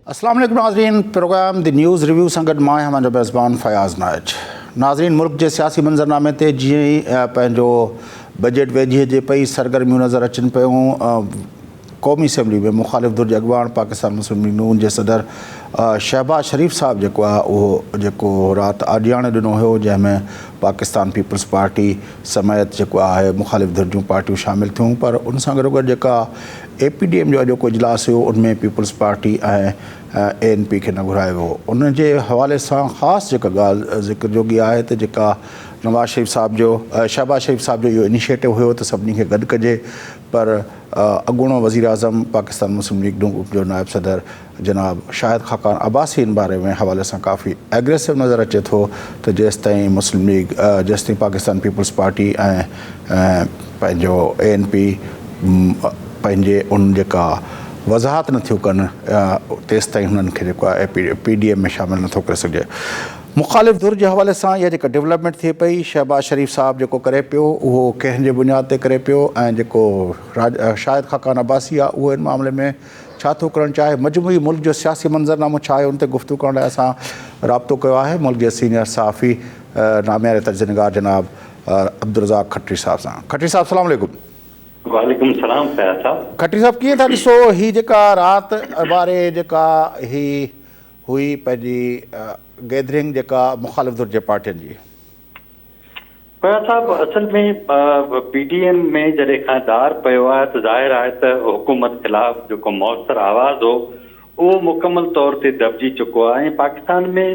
अस्सलाम वालेकुम नाज़रीन, प्रोग्राम द न्यूज़ रिव्यू सां गॾु मां आहियां मुंहिंजो मेज़बान फ़याज़ नाइज। नाज़रीन, मुल्क जे सियासी मंज़रनामे ते जीअं ई पंहिंजो बजट वेझे जे पई सरगर्मियूं नज़र अचनि पियूं। क़ौमी असम्बली में मुख़ालिफ़ धुर जे अॻुवाण पाकिस्तान मुस्लिम लीग नून जे सदर शहबाज़ शरीफ़ साहब जेको आहे उहो जेको राति आॾियाणे ॾिनो हुयो, जंहिंमें पाकिस्तान पीपल्स पार्टी समेत जेको आहे मुख़ालिफ़ धुर जूं पार्टियूं शामिलु थियूं। पर उन सां गॾोगॾु जेका APDM जो अॼोको इजलास हुयो उनमें पीपल्स पार्टी ऐं ANP खे न घुरायो वियो। उन जे हवाले सां ख़ासि जेका ॻाल्हि ज़िक्र जोगी आहे त जेका नवाज़ शरीफ़ साहब जो शहबाज़ शरीफ़ साहब जो इहो इनिशिएटिव हुयो त सभिनी खे गॾु कजे, पर अॻूणो वज़ीर आज़म पाकिस्तान मुस्लिम लीग नून जो नायब सदर जनाब शाहिद खाकान अब्बासी इन बारे में हवाले सां काफ़ी एग्रेसिव नज़र अचे थो त जेसिताईं मुस्लिम लीग जेसिताईं पाकिस्तान पीपल्स पार्टी ऐं पंहिंजो ANP पंहिंजे उन जेका वज़ाहत नथियूं कनि तेसिताईं हुननि खे जेको आहे PDM में शामिलु नथो करे सघिजे। मुख़ालिफ़ धुर जे हवाले सां इहा जेका डेवलपमेंट थिए पई, शहबाज़ शरीफ़ साहब जेको करे पियो उहो कंहिंजे बुनियाद ते करे पियो, ऐं जेको शाहिद खाकान अब्बासी आहे उहो इन मामले में छा थो करणु चाहे, मजमूई मुल्क जो सियासी मंज़रनामो छा आहे, उन ते गुफ़्तगू करण लाइ असां राब्तो कयो आहे मुल्क जे सीनियर सहाफ़ी नामियारे तर्जुमेगार जनाब अब्दुल रज़ाक खट्री साहब सां। खट्री साहब अस्सलाम वालेकुम। वालेकुम सलाम फयाज़ साहब। खट्री साहब, कीअं था ॾिसो ही जेका राति बारे जेका ही हुई पंहिंजी गैदरिंग जेका मुख़ालिफ़ धुर जे पार्टियुनि जी? फयाज़ साहब, असल में PDM में जॾहिं खां दार पियो आहे त ज़ाहिर आहे त हुकूमत ख़िलाफ़ जेको मौसर आवाज़ हो उहो मुकमल तौर ते दॿिजी चुको आहे। ऐं पाकिस्तान में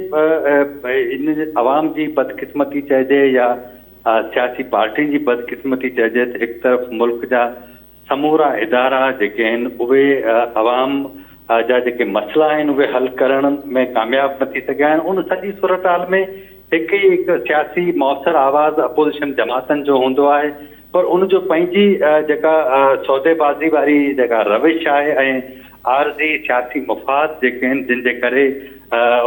इन अवाम जी बदकिस्मती चइजे या सियासी पार्टियुनि जी बदकिस्मती चइजे त हिकु तरफ़ मुल्क जा समूरा इदारा जेके आहिनि उहे अवाम जा जेके मसइला आहिनि उहे हल करण में कामयाब न थी सघिया आहिनि। उन सॼी सूरत हाल में हिकु सियासी मौसर आवाज़ अपोज़िशन जमातनि जो हूंदो आहे, पर उनजो पंहिंजी जेका सौदेबाज़ी वारी जेका रविश आहे ऐं आरज़ी सियासी मुफ़ाद जेके आहिनि जिन जे करे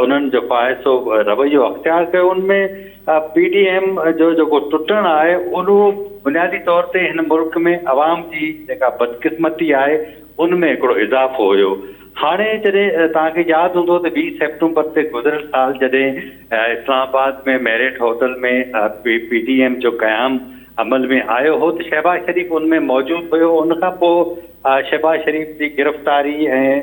उन्हनि जो ख़्वाहिशो रवैयो अख़्तियार कयो, उनमें PDM जो जेको टुटणु आहे उहो बुनियादी तौर ते हिन मुल्क में अवाम जी जेका बदकिस्मती आहे उनमें हिकिड़ो इज़ाफ़ो हुयो। हाणे जॾहिं तव्हांखे यादि हूंदो त 20 सेप्टेम्बर ते गुज़िरियल साल जॾहिं इस्लामाबाद में मैरिट होटल में PDM जो क़याम अमल में आयो हो त शहबाज़ शरीफ़ उनमें मौजूदु हुयो। उनखां पोइ शहबाज़ शरीफ़ जी गिरफ़्तारी ऐं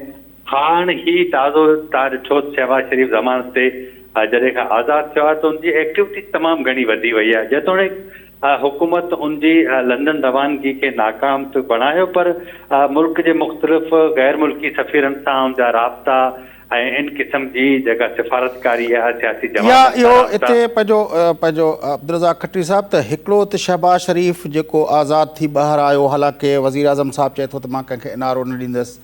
हाणे ही ताज़ो तव्हां ॾिठो शहबाज़ शरीफ़ ज़मानत ते जॾहिं खां आज़ादु थियो आहे त उनजी एक्टिविटी तमामु घणी वधी वई आहे। जेतोणीकि हुकूमत उनजी लंडन रवानगी खे नाकाम तो बणायो, पर मुल्क जे मुख़्तलिफ़ गैर मुल्की सफ़ीरनि सां उनजा राब्ता ऐं इन क़िस्म जी जेका सिफ़ारतकारी आहे सियासी जमात इहो हिते पंहिंजो अब्दुल रज़ाक खट्री साहब त हिकिड़ो त शहबाज़ शरीफ़ जेको आज़ादु थी ॿाहिरि आयो, हालांकि वज़ीर आज़म साहब चए थो त मां कंहिंखे इनारो न ॾींदुसि,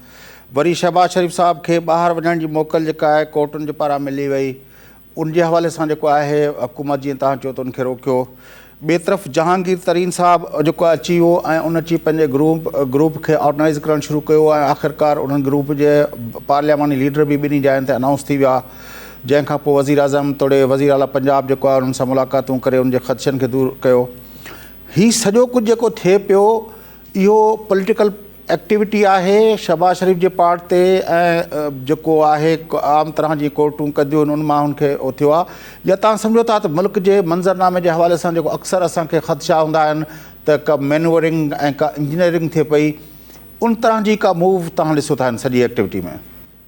वरी शहबाज़ शरीफ़ साहब खे ॿाहिरि वञण जी मोकल जेका आहे कोर्टुनि जे पारां मिली वई, उन जे हवाले सां जेको आहे हुकूमत जीअं तव्हां चयो त उनखे रोकियो। ॿिए तरफ़ जहांगीर तरीन साहब जेको अची वियो ऐं उन अची पंहिंजे ग्रुप खे ऑर्गनाइज़ करणु शुरू कयो ऐं आख़िरकार उन्हनि ग्रुप जे पार्लियामानी लीडर बि ॿिन्ही जायुनि ते अनाउंस थी विया, जंहिंखां पोइ वज़ीर आज़म तोड़े वज़ीर आला पंजाब जेको आहे उन्हनि सां मुलाक़ातूं करे उनजे ख़दशनि खे दूरि कयो। हीउ सॼो कुझु जेको थिए पियो इहो पॉलिटिकल एक्टिविटी आहे शहबाज़ शरीफ़ जे पार्ट ते, ऐं जेको आहे आम तरह जी कोर्टूं कंदियूं उन मां हुनखे थियो आहे, या तव्हां सम्झो था त मुल्क जे मंज़रनामे जे हवाले सां जेको अक्सर असांखे ख़दशा हूंदा आहिनि त का मैनूवरिंग ऐं का इंजीनियरिंग थिए पई, उन तरह जी का मूव तव्हां ॾिसो था हिन सॼी एक्टिविटी में?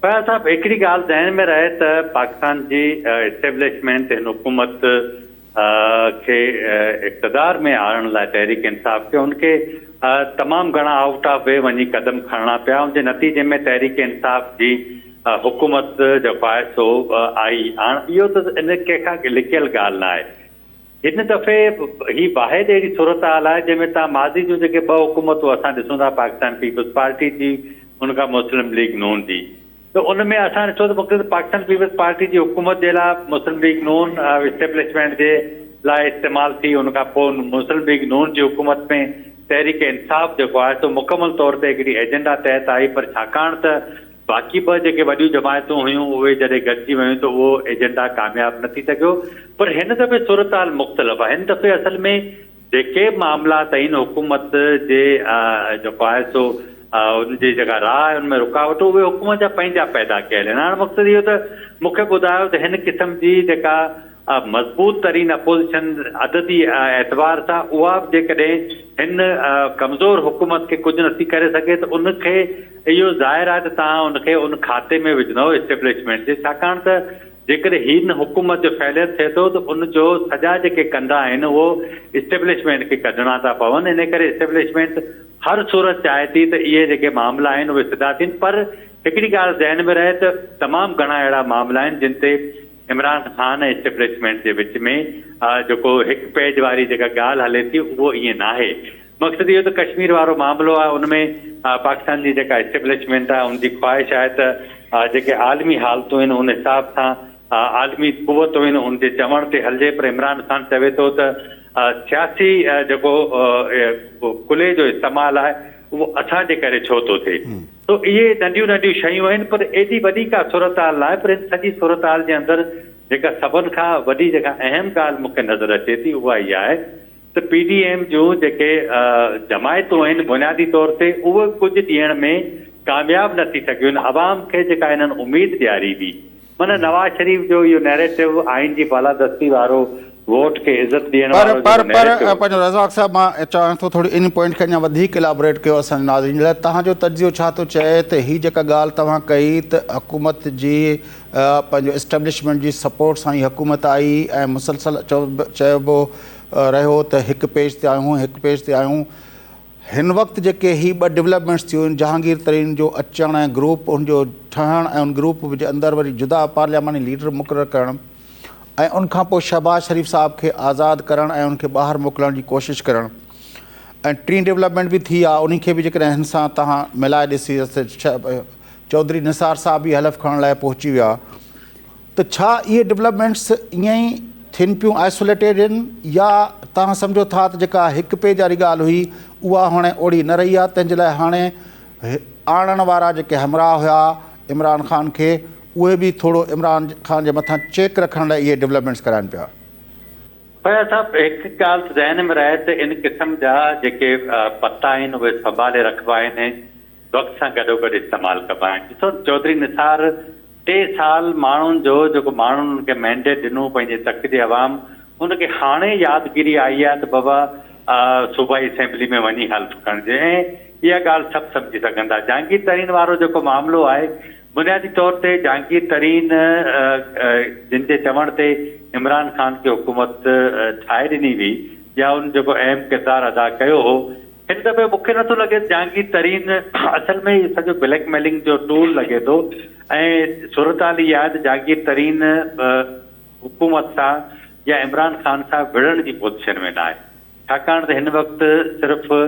फयाज़ साहब, हिकिड़ी ॻाल्हि ज़हन में रहे त पाकिस्तान जी इस्टेब्लिशमेंट हिन हुकूमत खे इक़्तिदार में आणण लाइ तहरीक इंसाफ़ खे उनखे तमामु घणा आउट ऑफ वे वञी कदम खणणा पिया। उनजे नतीजे में तहरीक इंसाफ़ जी हुकूमत जो ख़्वाहिशो आई। हाणे इहो त इन कंहिंखां लिकियल ॻाल्हि न आहे। हिन दफ़े ही वाहिद अहिड़ी सूरत हाल आहे जंहिंमें तव्हां माज़ी जूं जेके ॿ हुकूमतूं असां ॾिसूं था, पाकिस्तान पीपल्स पार्टी जी उनखां मुस्लिम लीग नून जी, त उनमें असां ॾिठो त मुख़्तलिफ़ पाकिस्तान पीपल्स पार्टी जी हुकूमत जे लाइ मुस्लिम लीग नून इस्टेब्लिशमेंट जे लाइ इस्तेमालु थी। उनखां पोइ मुस्लिम लीग नून जी हुकूमत में तहरीक इंसाफ़ जेको आहे सो मुकमल तौर ते हिकिड़ी एजेंडा तहत आई, पर छाकाणि त बाक़ी ॿ जेके वॾियूं जमायतूं हुयूं उहे जॾहिं गॾिजी वियूं त उहो एजेंडा कामयाबु न थी सघियो। पर हिन दफ़े सूरत हाल मुख़्तलिफ़ आहे। हिन दफ़े असल में जेके मामलात आहिनि हुकूमत जे जेको आहे सो उनजी जेका राह आहे उनमें रुकावट उहे हुकूमत जा पंहिंजा पैदा कयल आहिनि। हाणे मक़सदु इहो त मूंखे ॿुधायो त हिन क़िस्म जी जेका मज़बूत तरीन अपोज़िशन अददी एतबार सां उहा बि जेकॾहिं हिन कमज़ोर हुकूमत खे कुझु नथी करे सघे त उनखे इहो ज़ाहिर आहे त तव्हां उनखे उन खाते में विझंदव इस्टेब्लिशमेंट जे, छाकाणि त जेकॾहिं हिन हुकूमत जो फैलियत थिए थो त उनजो सॼा जेके कंदा आहिनि उहो इस्टेब्लिशमेंट खे कढणा था पवनि। इन करे इस्टेब्लिशमेंट हर सूरत चाहे थी त इहे जेके मामला आहिनि उहे सिधा थियनि, पर हिकिड़ी ॻाल्हि ज़हन में रहे त तमामु घणा अहिड़ा मामला आहिनि जिन ते इमरान ख़ान ऐं इस्टेब्लिशमेंट जे विच में जेको हिकु पेज वारी जेका ॻाल्हि हले थी उहो ईअं नाहे। मक़सदु इहो त कश्मीर वारो मामिलो आहे, उनमें पाकिस्तान जी जेका इस्टेब्लिशमेंट आहे उनजी ख्वाहिश आहे त जेके आलमी हालतूं आहिनि उन हिसाब सां आलमी क़ुवतूं आहिनि उनजे चवण ते हलिजे, पर इमरान ख़ान चवे थो त सियासी जेको कुल्हे जो इस्तेमालु आहे उहो असांजे करे छो थो थिए। तो इहे नंढियूं नंढियूं शयूं आहिनि, पर एॾी वॾी का सूरत हाल आहे। पर इन सॼी सूरत हाल जे अंदरि जेका सभिनि खां वॾी जेका अहम ॻाल्हि मूंखे नज़र अचे थी उहा इहा आहे त PDM जूं जेके जमायतूं आहिनि बुनियादी तौर ते उहे कुझु ॾियण में कामयाबु न थी सघियूं आहिनि। अवाम खे जेका हिननि उमेदु ॾियारी हुई, माना नवाज़ शरीफ़ जो इहो नैरेटिव आइन जी बालादस्ती वारो वोट खे इज़त ॾियण वारो पंहिंजो रज़ाक साहब, मां चाहियां थो थोरी इन पॉइंट खे अञा वधीक इलाबोरेट कयो असांजे नाज़रीन लाइ। तव्हांजो तजियो छा थो चए त हीअ जेका ॻाल्हि तव्हां कई त हुकूमत जी पंहिंजो इस्टेब्लिशमेंट जी सपोर्ट सां ई हुकूमत आई ऐं मुसलसल चइबो रहियो त हिकु पेज ते आहियूं हिन वक़्तु जेके ही ॿ डेवलपमेंट्स थियूं आहिनि, जहांगीर तरीन जो अचणु ऐं ग्रुप उनजो ठहणु ऐं उन ग्रुप जे अंदरि वरी जुदा पार्लियामानी लीडर मुक़ररु करणु ऐं उनखां पोइ शहबाज शरीफ़ साहब खे आज़ादु करणु ऐं उनखे ॿाहिरि मोकिलण जी कोशिशि करणु ऐं टीं डेवलपमेंट बि थी आहे। उन खे बि जेकॾहिं हिन सां तव्हां मिलाए ॾिसी चौधरी निसार साहब बि हलफ़ खणण लाइ पहुची विया, त छा इहे डेवलपमेंट्स ईअं ई थियनि पियूं आइसोलेटेड आहिनि, या तव्हां सम्झो था त जेका हिकु पेज वारी ॻाल्हि हुई उहा हाणे ओड़ी न रही आहे, तंहिंजे लाइ हाणे आणण वारा जेके हमराह हुआ इमरान ख़ान खे उहे बि थोरो इमरान ख़ान जे मथां चेक रखण लाइ इहे डेवलपमेंट्स कराइनि पिया? फैज़ साहब, हिकु ॻाल्हि ज़हन में रहे त इन क़िस्म जा जेके पता आहिनि उहे संभाले रखिबा आहिनि, वक़्त सां गॾोगॾु इस्तेमालु कबा आहिनि। ॾिसो, चौधरी निसार 3 साल माण्हुनि जो जेको माण्हुनि खे मैंडेट ॾिनो पंहिंजे तक जे अवाम, उनखे हाणे यादगिरी आई आहे त बाबा सूबाई असेंबली में वञी हल्फ खणिजे, ऐं इहा ॻाल्हि सभु सम्झी सघंदा। जहांगीर तरीन वारो जेको मामिलो आहे, बुनियादी तौर ते जहांगीर तरीन जिन जे चवण ते इमरान ख़ान खे हुकूमत ठाहे ॾिनी हुई या उन जेको अहम किरदारु अदा कयो हो, हिन दफ़े मूंखे नथो लॻे जहांगीर तरीन असल में इहो सॼो ब्लैकमेलिंग जो टूल लॻे थो। ऐं सूरत हाल इहा आहे त जहांगीर तरीन हुकूमत सां या इमरान ख़ान सां विढ़ण जी पोज़ीशन में न आहे, छाकाणि त हिन वक़्तु सिर्फ़ु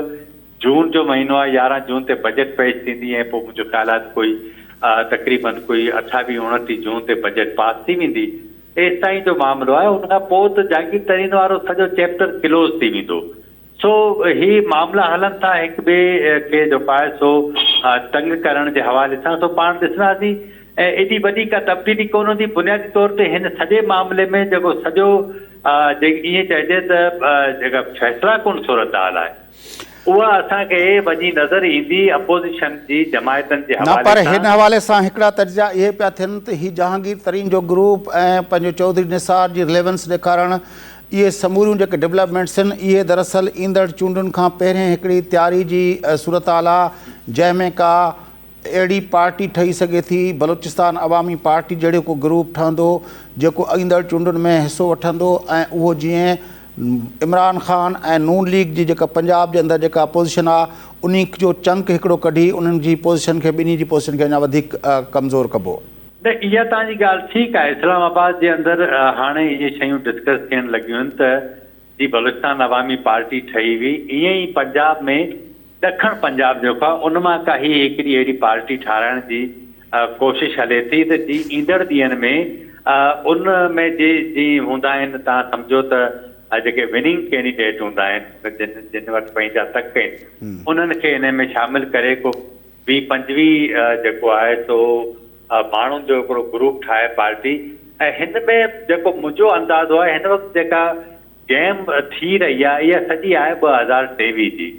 जून जो महीनो आहे, 11 जून ते बजट पेश थींदी ऐं पोइ मुंहिंजो ख़्याल आहे कोई तक़रीबन कोई 28-29 जून ते बजट पास थी वेंदी। एसि ताईं जो मामिलो आहे, उनखां पोइ त जहांगीर तरीन वारो सॼो चैप्टर क्लोज़ थी वेंदो। सो ही मामला हलनि था हिक ॿिए खे जेको आहे सो तंग करण जे हवाले सां, सो पाण ॾिसंदासीं। ऐं एॾी वॾी का तब्दीली कोन हूंदी। बुनियादी तौर ते हिन सॼे मामले में जेको सॼो ईअं चइजे त जेका फ़ैसिला कुन सूरत हाल आहे उहा असांखे वञी नज़र ईंदी अपोज़िशन जी जमायतनि जे हवाले सां। पर हिन हवाले सां हिकिड़ा तर्जा इहे पिया थियनि त हीउ जहांगीर तरीन जो ग्रुप ऐं पंहिंजो चौधरी निसार जी रिलेवेंस ॾेखारणु, इहे समूरियूं जेके डेवलपमेंट्स आहिनि इहे दरअसल ईंदड़ चूंडुनि खां पहिरियों हिकिड़ी तयारी जी सूरत हाल आहे, जंहिंमें का अहिड़ी पार्टी ठही सघे थी, बलूचिस्तान अवामी पार्टी जहिड़ो को ग्रुप ठहंदो जेको ईंदड़ चूंडुनि में हिसो वठंदो ऐं उहो जीअं इमरान ख़ान ऐं नून लीग जी जेका पंजाब जे अंदरि जेका पोज़ीशन आहे उन जो चंक हिकिड़ो कढी उन्हनि जी पोज़ीशन खे, ॿिन्ही जी पोज़ीशन खे अञा वधीक कमज़ोर कबो। न, इहा तव्हांजी ॻाल्हि ठीकु आहे। इस्लामाबाद जे अंदरि हाणे इहे शयूं डिस्कस थियण लॻियूं आहिनि त जी बलूचिस्तान अवामी पार्टी ठही हुई, ईअं ई पंजाब में ॾखण पंजाब जेको आहे उन मां काई हिकिड़ी अहिड़ी पार्टी ठाराइण जी कोशिशि हले थी त जी ईंदड़ ॾींहंनि में उन में जी हूंदा आहिनि, तव्हां सम्झो त जेके विनिंग कैंडिडेट हूंदा आहिनि जिन वटि पंहिंजा तक आहिनि, उन्हनि खे इन में शामिलु करे को 20-25 जेको आहे सो माण्हुनि जो हिकिड़ो ग्रुप ठाहे पार्टी। ऐं हिन में जेको मुंहिंजो अंदाज़ो आहे हिन वक़्तु जेका गेम थी रही आहे इहा सॼी आहे 2023 जी।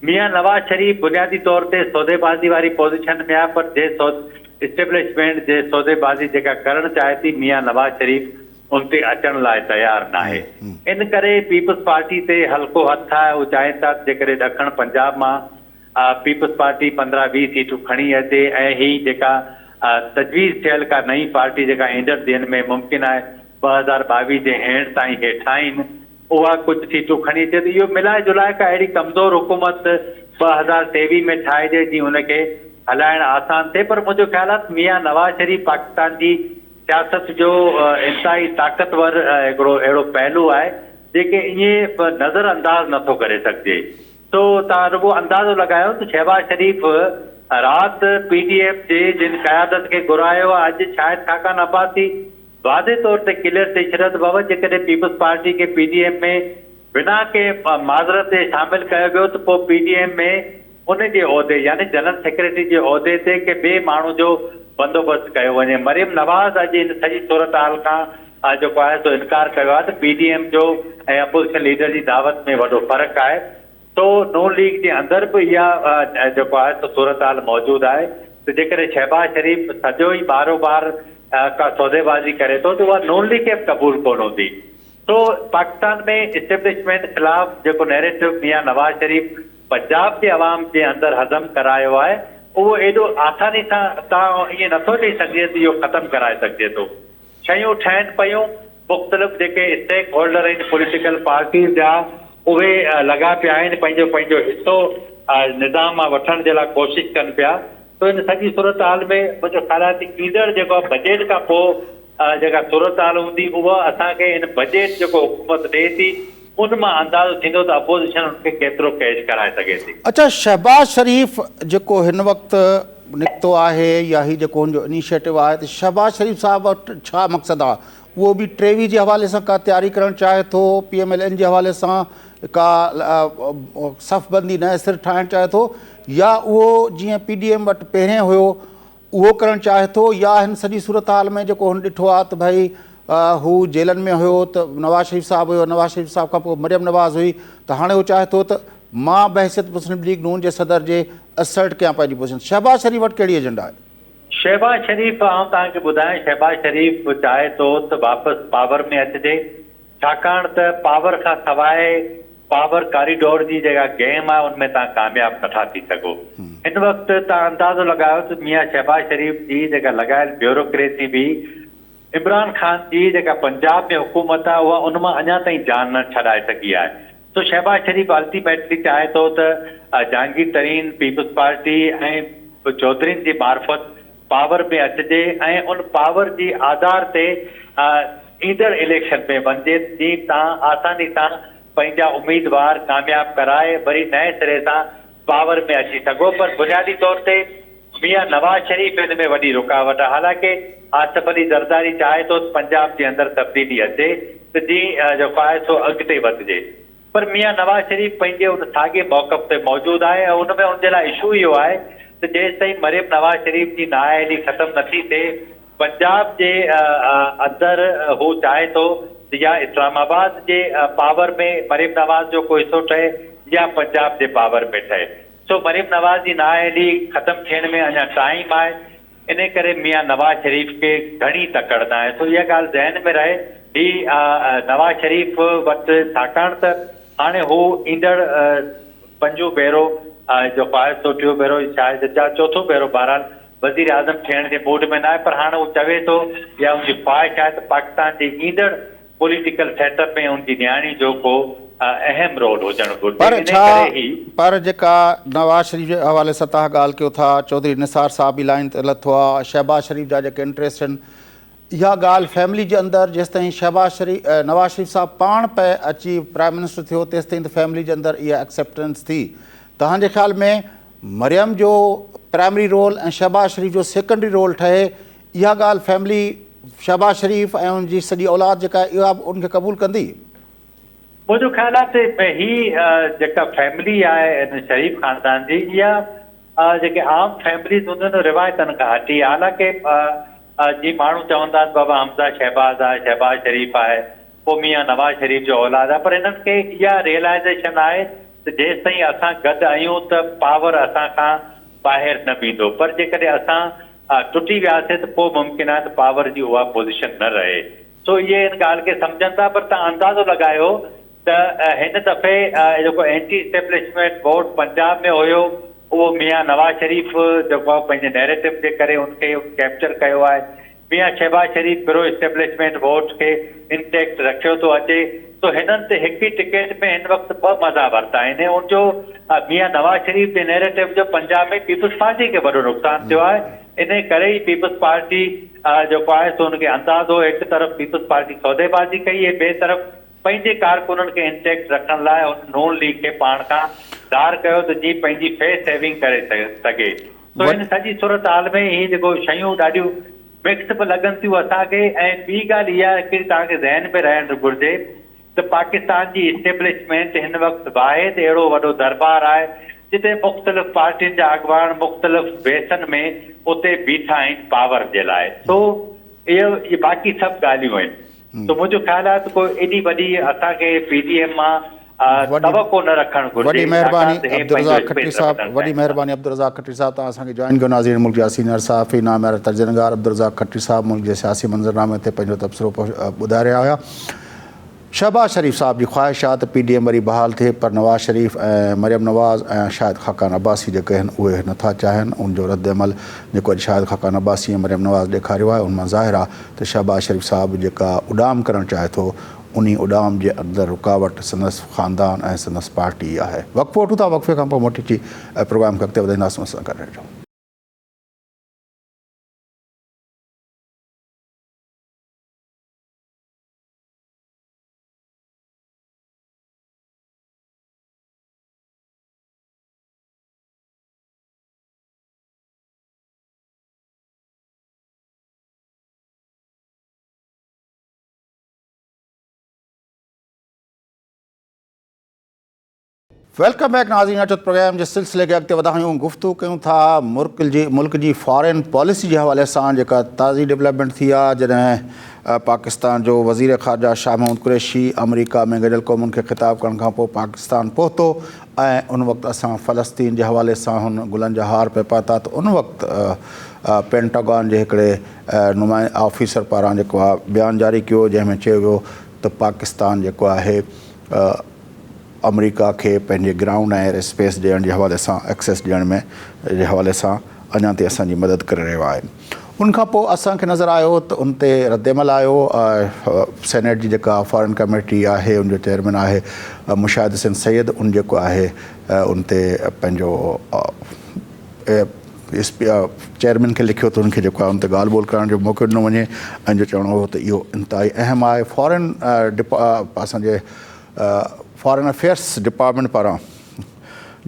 मियाँ नवाज शरीफ बुनियादी तौर ते सौदेबाज़ी वारी पोज़ीशन में आहे, पर जे इस्टेब्लिशमेंट जे सौदेबाज़ी जेका करणु चाहे थी, मियाँ नवाज शरीफ उन ते अचण लाइ तयारु न आहे। इन करे पीपल्स पार्टी ते हल्को हथु आहे। उहे चाहिनि था जेकॾहिं ॾखण पंजाब मां पीपल्स पार्टी 15-20 सीटूं खणी अचे ऐं ही जेका तजवीज़ थियल का नई पार्टी जेका ईंदड़ ॾींहंनि में मुमकिन आहे 2022 जे हेठि ताईं हेठि आहिनि, उहा कुझु सीटूं खणी अचे त इहो मिलाए जुलाए का अहिड़ी कमज़ोर हुकूमत 2023 में ठाहिजे जीअं हुनखे हलाइणु आसान थिए। पर मुंहिंजो ख़्याल आहे मियाँ नवाज शरीफ पाकिस्तान जी सियासत जो इंतहाई ताक़तवर हिकिड़ो अहिड़ो पहलू आहे जेके ईअं नज़र अंदाज़ नथो करे सघिजे। तो तव्हां रुॻो अंदाज़ो लॻायो त शहबाज शरीफ राति PDM जे जिन क़यादत खे घुरायो आहे, अॼु शायदि खाकान अब्बासी वादे तौर ते क्लियर थी छॾियो त बाबा जेकॾहिं पीपल्स पार्टी खे PDM में बिना के माज़रत ते शामिल कयो वियो त पोइ PDM में उन जे उहिदे यानी जनरल सेक्रेटरी जे उहिदे ते के ॿिए माण्हू जो बंदोबस्तु कयो वञे। मरियम नवाज़ अॼु इन सॼी सूरत हाल खां जेको आहे सो इनकार कयो आहे त PDM जो ऐं अपोज़िशन लीडर जी दावत में वॾो फ़र्क़ु आहे। तो नून लीग जे अंदरि बि इहा जेको आहे सो सूरत हाल मौजूदु आहे त जेकॾहिं शहबाज शरीफ सॼो ई बारोबार का सौदेबाज़ी करे थो त उहा नून लीग खे बि क़बूल कोन हूंदी। तो पाकिस्तान में इस्टेब्लिशमेंट ख़िलाफ़ जेको नैरेटिव मियाँ नवाज शरीफ पंजाब जे अवाम जे अंदरि हज़म करायो आहे, उहो एॾो आसानी सां तव्हां ईअं नथो चई सघिजे त इहो ख़तमु कराए सघिजे थो। शयूं ठहनि पयूं, मुख़्तलिफ़ जेके स्टेक होल्डर आहिनि पॉलिटिकल पार्टीज़ जा, उहे लॻा पिया आहिनि पंहिंजो पंहिंजो हिसो निज़ाम मां वठण जे लाइ कोशिशि कनि पिया। तो इन सॼी सूरत हाल में मुंहिंजो ख़्याल आहे त ईंदड़ जेको बजट खां पोइ जेका सूरत हाल हूंदी उहा असांखे इन बजट जेको हुकूमत ॾिए थी उन मां अंदाज़ो थींदो त अपोज़िशन उनखे केतिरो कैच कराए सघे थी। अच्छा, शहबाज शरीफ जेको हिन वक़्तु निकितो आहे या ही जेको हुनजो इनिशिएटिव आहे, त शहबाज शरीफ साहब वटि छा मक़सदु आहे? उहो बि टेवीह जे हवाले सां का तयारी करणु चाहे थो, PMLN जे हवाले सां का सफ़बंदी नए सिर ठाहिणु चाहे थो, या उहो जीअं PDM वटि पहिरें हुयो उहो करणु चाहे थो, या हिन सॼी सूरत हाल में जेको हुन ॾिठो आहे त भई हू जेलनि में हुयो त नवाज़ शरीफ साहब हुयो, नवाज़ शरीफ साहब खां पोइ मरियम नवाज़ हुई, त हाणे हू चाहे थो त मां बहसियत मुस्लिम लीग नून जे सदर जे असर्ट कयां पंहिंजी पोज़ीशन। शहबाज शरीफ वटि कहिड़ी एजेंडा आहे? शहबाज शरीफ आउं तव्हांखे ॿुधायां, शहबाज शरीफ चाहे थो त वापसि पावर में अचिजे, छाकाणि त पावर खां सवाइ पावर कॉरिडोर जी जेका गेम आहे उनमें तव्हां कामयाबु नथा थी सघो। हिन वक़्तु तव्हां अंदाज़ो लॻायो त मियाँ शहबाज शरीफ जी जेका लॻायल ब्यूरोक्रेसी बि इमरान ख़ान जी जेका पंजाब में हुकूमत आहे उहा उन मां अञा ताईं जान न छॾाए सघी आहे। तो शहबाज शरीफ अल्टीमेटली चाहे थो त जहांगीर तरीन पीपल्स पार्टी ऐं चौधरीनि जी मार्फत पावर में अचिजे ऐं उन पावर जी आधार ते ईंदड़ इलेक्शन में वञिजे जीअं तव्हां आसानी सां पंहिंजा उम्मीदवार कामयाबु कराए वरी नए सिरे सां पावर में अची सघो। पर बुनियादी तौर ते मियाँ नवाज शरीफ हिन में वॾी रुकावट आहे। हालांकि आसिफ अली ज़रदारी चाहे थो पंजाब जे अंदरि तब्दीली अचे त जीअं जेको आहे सो अॻिते वधिजे, पर मियाँ नवाज शरीफ पंहिंजे उन साॻे मौक़फ़ ते मौजूदु आहे ऐं उन में उनजे लाइ इशू इहो आहे त जेसि ताईं मरियम नवाज शरीफ जी नाअहली ख़तमु नथी थिए, पंजाब जे अंदरि हू चाहे थो या इस्लामाबाद जे पावर में मरियम नवाज जो को हिसो ठहे या पंजाब जे पावर में ठहे। सो मरियम नवाज जी नाअहली ख़तमु थियण में अञा टाइम आहे, इन करे मियाँ नवाज शरीफ खे घणी तकड़ न आहे। सो इहा ॻाल्हि ज़हन में रहे, ही नवाज शरीफ वटि छाकाणि त हाणे हू ईंदड़ पंजो भेरो जेको आहे सो टियों भेरो शायदि चौथो भेरो बहरहाल वज़ीर आज़म थियण जे मूड में न आहे, पर हाणे हू चवे थो या उनजी ख़्वाहिश आहे त पाकिस्तान जे ईंदड़ पॉलिटिकल सेटअप में उनजी न्याणी जो को अहम रोल हुजणु घुरिजे। पर जेका नवाज शरीफ जे हवाले सां तव्हां ॻाल्हि कयो था, चौधरी निसार साहब बि लाइन ते लथो आहे, शहबाज शरीफ जा जेके इंट्रस्ट आहिनि, इहा ॻाल्हि फैमिली जे अंदरि जेसि ताईं नवाज शरीफ साहब पाण पे अची प्राइम मिनिस्टर थियो तेसि ताईं त फैमिली जे अंदरि इहा एक्सेप्टेंस थी। तव्हांजे ख़्याल में मरियम जो प्राइमरी रोल ऐं शहबाज शरीफ जो सेकेंडरी रोल ठहे, इहा ॻाल्हि फैमिली शहबाज शरीफ ऐं उनजी सॼी औलाद जेका इहा उनखे क़बूल कंदी? मुंहिंजो ख़्याल आहे त ही जेका फैमिली आहे हिन शरीफ ख़ानदान जी, इहा जेके आम फैमिलीज़ हूंदियूं आहिनि रिवायतनि खां हटी, हालांकि जीअं माण्हू चवंदा आहिनि बाबा हमज़ा शहबाज आहे, शहबाज शरीफ आहे, पोइ मियाँ नवाज शरीफ जो औलाद आहे, पर हिननि खे इहा रियलाइज़ेशन आहे त जेसि ताईं असां गॾु आहियूं त पावर असां खां ॿाहिरि न बीहंदो, पर जेकॾहिं असां टुटी वियासीं त पोइ मुमकिन आहे त पावर जी उहा पोज़ीशन न रहे। सो इहे हिन ॻाल्हि खे सम्झनि था, पर तव्हां अंदाज़ो लॻायो त हिन दफ़े जेको एंटी इस्टेब्लिशमेंट वोट पंजाब में हुयो उहो मियां नवाज़ शरीफ़ जेको आहे पंहिंजे नैरेटिव जे करे उनखे कैप्चर कयो आहे। मियां शहबाज शरीफ़ प्रो इस्टेब्लिशमेंट वोट खे इंटेक्ट रखियो थो अचे। तो हिननि ते हिकु ई टिकेट में हिन वक़्तु ॿ मज़ा वरिता आहिनि। उनजो मियां नवाज़ शरीफ़ जे नैरेटिव जो पंजाब में पीपल्स पार्टी खे वॾो नुक़सानु थियो आहे। इन करे ई पीपल्स पार्टी जेको आहे सो हुनखे अंदाज़ो हिकु तरफ़ पीपल्स पार्टी सौदेबाज़ी कई ऐं ॿिए तरफ़ पंहिंजे कारकुननि खे इंटेक्ट रखण लाइ हुन नून लीग खे पाण खां दार कयो त जीअं पंहिंजी फेस सेविंग करे सघे। तो हिन सॼी सूरत हाल में ही जेको शयूं ॾाढियूं मिक्स बि लॻनि थियूं असांखे। ऐं ॿी ॻाल्हि इहा हिकिड़ी तव्हांखे ज़हन में रहणु घुरिजे त पाकिस्तान जी इस्टेब्लिशमेंट हिन वक़्तु बाहि ते अहिड़ो वॾो दरबार आहे जिते मुख़्तलिफ़ पार्टियुनि जा अॻवान मुख़्तलिफ़ बेसनि में उते बीठा आहिनि पावर जे लाइ। तो इहे बाक़ी सभु ॻाल्हियूं आहिनि। तो मुंहिंजो ख़्यालु आहे त कोई एॾी वॾी असांखे PDM मां तवको न रखणु घुरिजे। वॾी महिरबानी अब्दुल खट्टी साहब, वॾी महिरबानी अब्दुल रज़ाक खट्टी साहब, तव्हां असांखे जॉइन कयो। नाज़रीन, मुल्क जा सीनियर सहाफ़ी नामयार तर्जुमेगार अब्दुल रज़ाक खट्टी साहब मुल्क जे सियासी मंज़रनामे ते पंहिंजो तबसरो ॿुधाए रहिया हुआ। शहबाज शरीफ़ साहब जी ख़्वाहिश आहे त PDM वरी बहाल थिए, पर नवाज़ शरीफ़ ऐं मरियम नवाज़ ऐं शाहिद खाकान अब्बासी जेके आहिनि उहे नथा चाहिनि। उनजो रद्द अमल जेको अॼु शाहिद खाकान अब्बासी ऐं मरियम नवाज़ ॾेखारियो आहे, उन मां ज़ाहिर आहे त शहबाज शरीफ़ साहब जेका उॾाम करणु चाहे थो उन उॾाम जे अंदरि रुकावट संदसि ख़ानदान ऐं संदसि पार्टी आहे। वक़्फ़ो वठूं था, वक़्फ़े खां पोइ मोटी अची प्रोग्राम खे अॻिते वधाईंदासीं। असां करे रहिजो। वेलकम बैक नाज़रीन। अचो प्रोग्राम जे सिलसिले खे अॻिते वधायूं। गुफ़्तगू कयूं था मुल्क जी फॉरेन पॉलिसी जे हवाले सां जेका ताज़ी डेवलपमेंट थी आहे जॾहिं पाकिस्तान जो वज़ीर ख़ारजा शाह महमूद कुरैशी अमरीका में गॾियल क़ौमुनि खे ख़िताब करण खां पोइ पाकिस्तान पहुतो ऐं उन वक़्तु असां फ़लस्तीन जे हवाले सां हुन गुलनि जा हार पिया पाता। त उन वक़्तु पेंटागन जे हिकिड़े ऑफिसर पारां जेको आहे बयानु जारी कयो जंहिंमें चयो वियो त पाकिस्तान जेको आहे अमरीका खे पंहिंजे ग्राउंड ऐं एयर स्पेस ॾियण जे हवाले सां एक्सेस ॾियण में जे हवाले सां अञा ताईं असांजी मदद करे रहियो आहे। उनखां पोइ असांखे नज़र आयो त उन ते रद्दमल आयो। सेनेट जी जेका फॉरेन कमेटी आहे उनजो चेयरमैन आहे मुशाहिद हुसैन सैयद, उन जेको आहे उन ते पंहिंजो चेयरमैन खे लिखियो त उनखे जेको आहे उन ते ॻाल्हि ॿोल करण जो मौक़ो ॾिनो वञे ऐं जो चवणो हो त इहो इंतिहाई अहम आहे। असांजे फॉरेन अफेयर्स डिपार्टमेंट पारां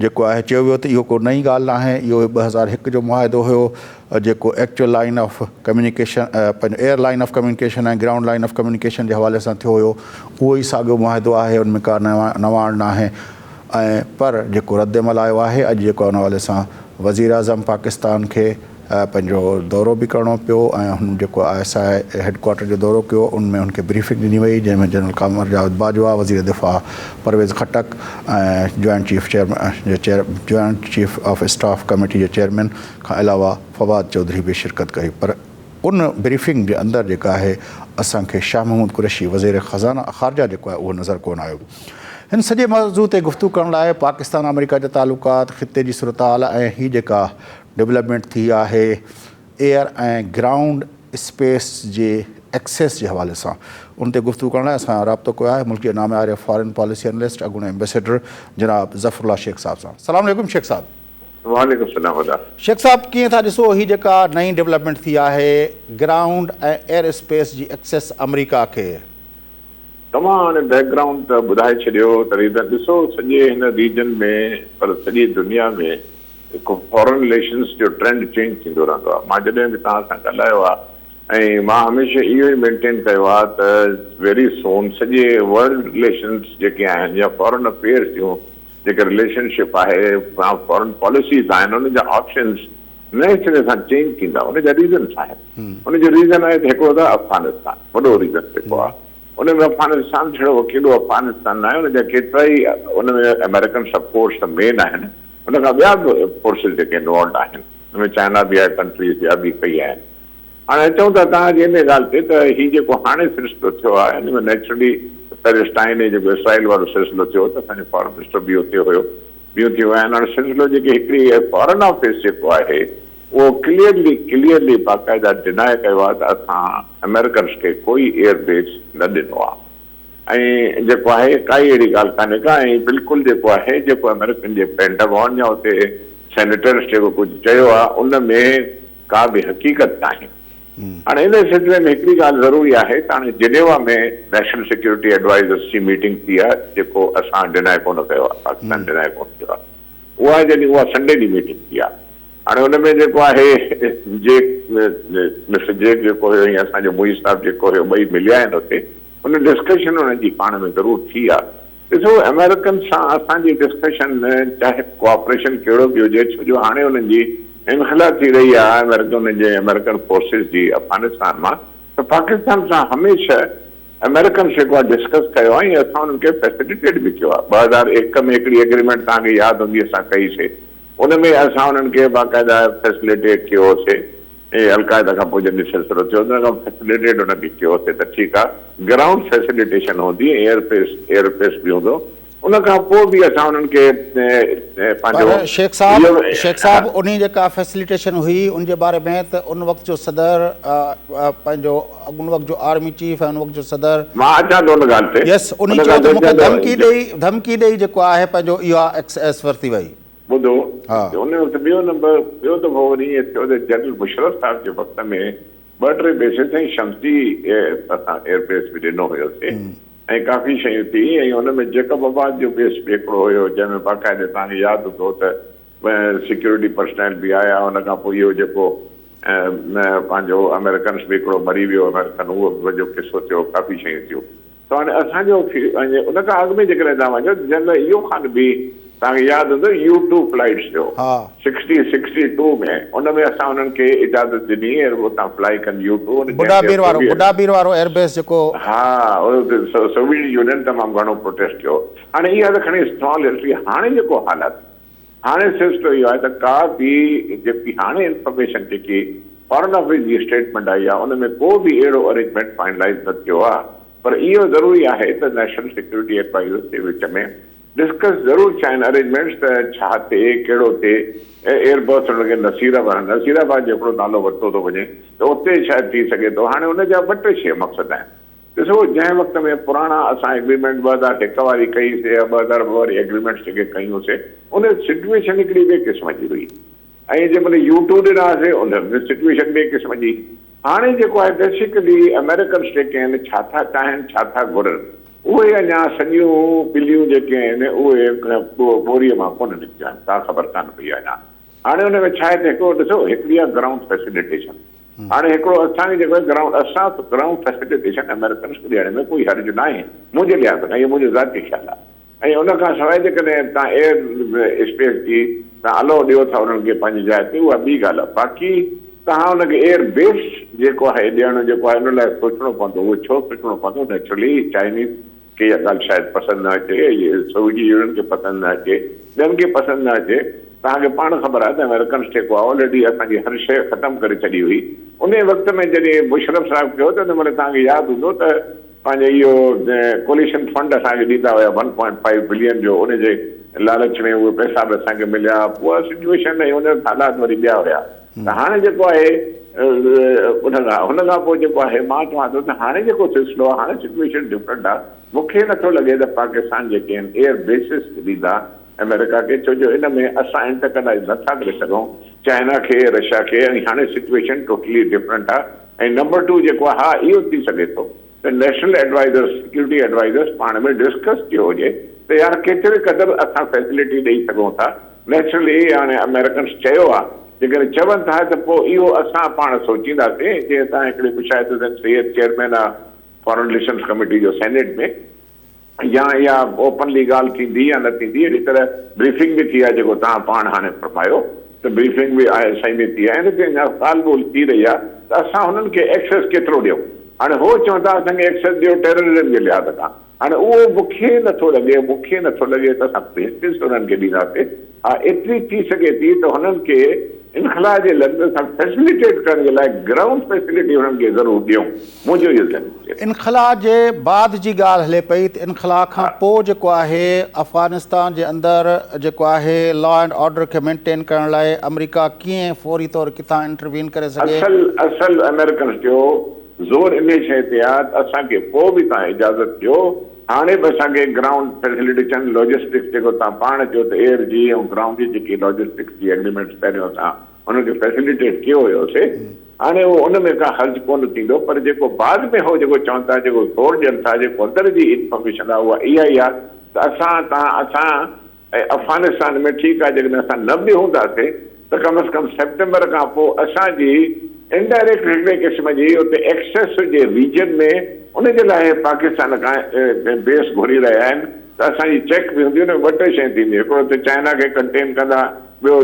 जेको आहे चयो वियो त इहो को नई ॻाल्हि न आहे। इहो 2001 जो मुआहिदो हुयो जेको एक्चुअल लाइन ऑफ कम्युनिकेशन पंहिंजो एयर लाइन ऑफ कम्युनिकेशन ऐं ग्राउंड लाइन ऑफ कम्युनिकेशन जे हवाले सां थियो हुयो। उहो ई साॻियो मुआहिदो आहे, उनमें का नवाण न आहे। ऐं पर जेको रद्दमल आयो आहे अॼु जेको उन हवाले सां वज़ीर आज़म पाकिस्तान खे पंहिंजो दौरो बि करिणो पियो ऐं हुन जेको ISI हेडक्वार्टर जो दौरो कयो। उनमें हुनखे ब्रीफिंग ॾिनी वई जंहिंमें जनरल क़मर जावेद बाजवा, वज़ीर दिफ़ा परवेज़ खटक ऐं joint chief of staff committee J chairman खां अलावा फवाद चौधरी बि शिरकत कई। पर उन ब्रीफिंग जे अंदरि जेका आहे असांखे शाह महमूद कुरैशी वज़ीर ख़ारजा जेको आहे उहो नज़र कोन आयो। हिन सॼे मौज़ू ते गुफ़्तगू करण लाइ पाकिस्तान अमरीका जा तालुकात, ख़िते जी सूरत हाल ऐं हीअ जेका डेवलपमेंट थी आहे एयर ऐं ग्राउंड स्पेस जे एक्सेस जे हवाले सां उन ते गुफ़्तगू करण लाइ असां राब्तो कयो आहे मुल्क जे नामयार फॉरेन पॉलिसी एनालिस्ट अॻूणे एम्बेसडर जनाब ज़फ़रुल्लाह शेख साहब सां। अस्सलाम वालेकुम शेख साहब। वालेकुम सलाम। शेख साहब, कीअं था ॾिसो हीअ जेका नई डेवलपमेंट थी आहे ग्राउंड ऐं एयर स्पेस जी एक्सेस अमरीका खे? तव्हां हाणे बैकग्राउंड त ॿुधाए छॾियो त रीज़न ॾिसो सॼे हिन रीजन में पर सॼी दुनिया में हिकु फॉरेन रिलेशन्स जो ट्रेंड चेंज थींदो रहंदो आहे। मां जॾहिं बि तव्हां सां ॻाल्हायो आहे ऐं मां हमेशह इहो ई मेंटेन कयो आहे त वेरी सोन सॼे वर्ल्ड रिलेशन्स जेके आहिनि या फॉरेन अफेयर्स जूं जेके रिलेशनशिप आहे फॉरेन पॉलिसीज़ आहिनि उन जा ऑप्शन्स नए सिरे सां चेंज थींदा। उनजा रीज़न्स आहिनि। उनजो रीज़न आहे त हिकिड़ो त अफ़गानिस्तान वॾो रीज़न जेको आहे उनमें अफगानिस्तान छड़ो केॾो अफगानिस्तान न आहे, उनजा केतिरा ई उनमें अमेरिकन सपोर्ट्स मेन आहिनि, उन खां ॿिया बि फोर्सिस जेके इन्वॉल्व आहिनि, उनमें चाइना बि आहे, कंट्रीज़ ॿिया बि कई आहिनि। हाणे अचूं था तव्हांजी इन ॻाल्हि ते त हीउ जेको हाणे सिलसिलो थियो आहे हिन में नेचुरली पैलेस्टाइन ऐं जेको इसराइल वारो सिलसिलो थियो त असांजो फॉरेन मिनिस्टर बि हुते हुयो, ॿियूं थियूं आहिनि। हाणे सिलसिलो जेके हिकिड़ी फॉरेन ऑफिस जेको आहे उहो क्लियरली बाक़ाइदा डिनाए कयो आहे त असां अमेरिकन्स खे कोई एयरबेस न ॾिनो आहे ऐं जेको आहे काई अहिड़ी ॻाल्हि कान्हे का। ऐं बिल्कुलु जेको आहे जेको अमेरिकन जे पेंटागॉन या हुते सेनेटर्स जेको कुझु चयो आहे उन में का बि हक़ीक़त नाहे। हाणे इन सिलसिले में हिकिड़ी ॻाल्हि ज़रूरी आहे त हाणे जिनेवा में नेशनल सिक्योरिटी एडवाइज़र्स जी मीटिंग थी आहे जेको असां डिनाए कोन कयो आहे, पाकिस्तान डिनाए कोन कयो आहे, उहा जॾहिं उहा संडे ॾींहुं मीटिंग थी आहे। हाणे हुन में जेको आहे मिस्टर जेक जेको हुयो या असांजो मुई साहिबु जेको हुयो ॿई मिलिया आहिनि हुते, हुन डिस्कशन हुननि जी पाण में ज़रूरु थी आहे। ॾिसो अमेरिकन सां असांजी डिस्कशन चाहे कोऑपरेशन कहिड़ो बि हुजे, छो जो हाणे हुननि जी इनखला थी रही आहे अमेरिकन फोर्सिस जी अफगानिस्तान मां, त पाकिस्तान सां हमेशह अमेरिकन जेको आहे डिस्कस कयो आहे ऐं असां हुननि खे फैसिलिटेट बि कयो आहे। 2001 में हिकिड़ी एग्रीमेंट तव्हांखे यादि हूंदी असां कईसीं, उनमें असां हुननि खे बाक़ाइदा फैसिलिटेट कयो होसीं ऐं अलकायदा खां पोइ जॾहिं सिलसिलो थियो उन खां फैसिलिटेट हुनखे कयो होसीं त ठीकु आहे, ग्राउंड फैसिलिटेशन हूंदी, एयरबेस बि हूंदो, उन खां पोइ बि असां हुननि खे पंहिंजो शेख साहब उन जेका फैसिलिटेशन हुई उनजे बारे में त उन वक़्त जो सदर पंहिंजो उन वक़्त जो आर्मी चीफ ऐं उन वक़्त जो सदर मां अचां थो उन ॻाल्हि ते, यस उन चयो त मूंखे धमकी ॾेई जेको आहे पंहिंजो इहा एक्सेस वरिती वई। ॿुधो उन वक़्तु ॿियो दफ़ो वरी ईअं थियो त जनरल मुशरफ साहिब जे वक़्त में 2-3 बेसिस ऐं शमसी असां एयरबेस बि ॾिनो हुयोसीं ऐं काफ़ी शयूं थी। ऐं हुन में जेकबाबाद जो बेस बि हिकिड़ो हुयो जंहिंमें बाक़ाइदे तव्हांखे यादि हूंदो त सिक्योरिटी पर्सनल बि आया, हुन खां पोइ इहो जेको पंहिंजो अमेरिकन्स बि हिकिड़ो मरी वियो अमेरिकन, उहो बि वॾो किसो थियो, काफ़ी शयूं थियूं। त हाणे असांजो उन खां अॻु में जेकॾहिं तव्हां वञो जनरल इहो ख़ान बि तव्हांखे यादि हूंदो U2 फ्लाइट्स जो 62 में उन में असां हुननि खे इजाज़त ॾिनी ऐं उतां फ्लाई कनि U2 बुडाबीर वारो एयरबेस जेको सोवियत यूनियन तमामु घणो प्रोटेस्ट कयो। हाणे इहा त खणी स्मॉल हिस्ट्री। हाणे जेको हालात हाणे सिलसिलो इहो आहे त का बि जेकी हाणे इंफॉर्मेशन जेकी फॉरेन ऑफिस जी स्टेटमेंट आई आहे उन में को बि अहिड़ो अरेंजमेंट फाइनलाइज़ न थियो आहे, पर इहो ज़रूरी आहे त नेशनल सिक्योरिटी एडवाइज़र्स जे विच में डिस्कस ज़रूरु चाहिनि अरेंजमेंट्स त छा थिए, कहिड़ो थिए। एयरबस हुनखे नसीराबाद जो हिकिड़ो नालो वरितो थो वञे त उते शायदि थी सघे थो। हाणे हुनजा 2-3 शइ मक़सद आहिनि। ॾिसो जंहिं वक़्त में पुराणा असां एग्रीमेंट 2001 वारी कईसीं या 2002 वारी एग्रीमेंट्स जेके कयूंसीं उन सिचुएशन हिकिड़ी ॿिए क़िस्म जी हुई ऐं जंहिंमहिल U2 ॾिनासीं उन सिचुएशन ॿिए क़िस्म जी। हाणे जेको आहे बेसिकली अमेरिकन्स जेके आहिनि छा था चाहिनि, छा था घुरनि, उहे अञा सॼियूं ॿिलियूं जेके आहिनि उहे ॿोरीअ मां कोन निकितियूं आहिनि, का ख़बर कान पई आहे अञा। हाणे हुन में छा आहे त हिकिड़ो ॾिसो हिकिड़ी आहे ग्राउंड फैसिलिटेशन। हाणे हिकिड़ो असांखे जेको आहे ग्राउंड फैसिलिटेशन अमेरिकन्स खे ॾियण में कोई हर्ज न आहे मुंहिंजे लिहाज़ खां, इहो मुंहिंजो ज़ाती ख़्यालु आहे। ऐं उन खां सवाइ जेकॾहिं तव्हां एयर स्पेस जी तव्हां अलो ॾियो था उन्हनि खे पंहिंजी जाइ ते, उहा ॿी ॻाल्हि आहे। बाक़ी तव्हां हुनखे एयर बेस जेको आहे ॾियणु जेको आहे हुन लाइ सोचणो पवंदो। उहो छो सोचणो पवंदो? नेचुरली चाइनीज़ खे इहा ॻाल्हि शायदि पसंदि न अचे, सोवियत यूनियन खे पसंदि न अचे, ॿियनि खे पसंदि न अचे। तव्हांखे पाण ख़बर आहे त अमेरिकन्स जेको आहे ऑलरेडी असांजी हर शइ ख़तमु करे छॾी हुई। उन वक़्त में जॾहिं मुशरफ साहिबु कयो त उन महिल तव्हांखे यादि हूंदो त पंहिंजो इहो कोलिशन फंड असांखे ॾींदा हुया 1.5 बिलियन जो, उनजे लालच में उहे पैसा बि असांखे मिलिया। उहा सिचुएशन ऐं उन हालात वरी ॿिया हुया। त हाणे जेको आहे हुन खां पोइ जेको आहे मां चवां थो त हाणे जेको सिलसिलो आहे हाणे सिचुएशन डिफरेंट आहे। मूंखे नथो लॻे त पाकिस्तान जेके आहिनि एयर बेसिस ॾींदा अमेरिका खे, छो जो इन में असां इंटरकनाइज़ नथा करे सघूं चाइना खे, रशिया खे। ऐं हाणे सिचुएशन टोटली डिफरेंट आहे। ऐं नंबर 2 जेको आहे हा इहो थी सघे थो त नेशनल एडवाइज़र्स, सिक्योरिटी एडवाइज़र्स पाण में डिस्कस कयो हुजे त यार केतिरे क़दुरु असां फैसिलिटी ॾेई सघूं था। नेचुरली हाणे अमेरिकन्स चयो आहे, जेकॾहिं चवनि था त पोइ इहो असां पाण सोचींदासीं। जीअं तव्हां हिकिड़े पुछाए सैयद चेयरमैन आहे फॉरेन रिलेशंस कमेटी जो सेनेट में, या इहा ओपनली ॻाल्हि थींदी या न थींदी। अहिड़ी तरह ब्रीफिंग बि थी आहे जेको तव्हां पाण हाणे फरमायो त ब्रीफिंग बि ISI में थी आहे। हिन ते अञा ॻाल्हि ॿोल थी रही आहे त असां हुननि खे एक्सेस केतिरो ॾियूं। हाणे हो चवनि था असांखे एक्सेस ॾियो टेररिज़म जे लिहाज़ खां। हाणे उहो मूंखे नथो लॻे त असां पेसिस उन्हनि खे ॾींदासीं। हा एतिरी थी सघे थी त हुननि खे इनखला जे लॻ सां फैसिलिटेट करण जे लाइ ग्राउंड फैसिलिटी हुननि खे ज़रूरु ॾियूं। मुंहिंजो इहो ज़रूरु इनखला जे बाद जी ॻाल्हि हले पई त इनखला खां पोइ जेको आहे अफ़गानिस्तान जे अंदरि जेको आहे लॉ एंड ऑर्डर खे मेंटेन करण लाइ अमेरिका कीअं फौरी तौर किथां इंटरवीन करे सघे? असल अमेरिकन जो ज़ोर इन शइ ते आहे त असांखे पोइ बि तव्हां इजाज़त ॾियो, हाणे बि असांखे ग्राउंड फैसिलिटी चवनि लॉजिस्टिक्स जेको तव्हां पाण चयो त एयर जी ऐं ग्राउंड जी जेकी लॉजिस्टिक्स जी एग्रीमेंट्स पहिरियों असां हुनखे फैसिलिटेट कयो हुयोसीं। हाणे उहो उन में का हर्ज कोन थींदो, पर जेको बाद में हो जेको चवनि था जेको ज़ोर ॾियनि था जेको अंदरि जी इंफॉर्मेशन आहे उहा इहा ई आहे त असां अफ़गानिस्तान में ठीकु आहे जेकॾहिं असां न बि हूंदासीं त कम से कम सेप्टेंबर खां पोइ असांजी इनडायरेक्ट हिकिड़े क़िस्म जी उते एक्सेस जे रीजन में उनजे लाइ पाकिस्तान खां बेस घुरी रहिया आहिनि त असांजी चेक बि हूंदी, हुन में 2 टे शयूं थींदियूं। हिकिड़ो त चाइना खे कंटेन कंदा, ॿियो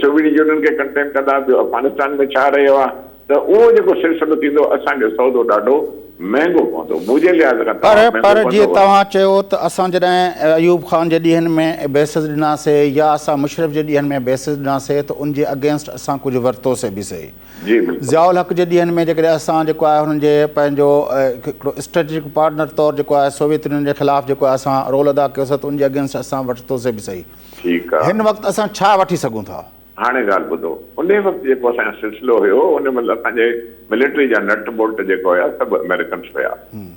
सोवियत यूनियन खे कंटेन कंदा, ॿियो अफ़गानिस्तान में छा रहियो आहे त उहो जेको सिलसिलो थींदो असांखे सौदो ॾाढो महांगो पवंदो मुंहिंजे लिहाज़ खां। पर जीअं तव्हां चयो त असां जॾहिं अयूब ख़ान जे ॾींहंनि में बेसिस ॾिनासीं या असां मुशरफ जे ॾींहंनि में बेसिस ॾिनासीं त उनजे अगेंस्ट असां कुझु वरितोसीं बि सही। जी ज़ियाउल हक़ जे ॾींहंनि में जेकॾहिं असां जेको आहे हुननि जे पंहिंजो हिकिड़ो स्ट्रेटेजिक पार्टनर तौरु जेको आहे सोवियत यूनियन जे ख़िलाफ़ु जेको आहे असां रोल अदा कयोसीं त उनजे अगेंस्ट असां वरितोसीं बि सही। ठीकु आहे, हिन वक़्तु असां छा वठी सघूं था? हाणे ॻाल्हि ॿुधो, उन वक़्तु जेको असांजो सिलसिलो हुयो उन महिल असांजे मिलिट्री जा नट बोल्ट जेको हुया सभु अमेरिकन हुया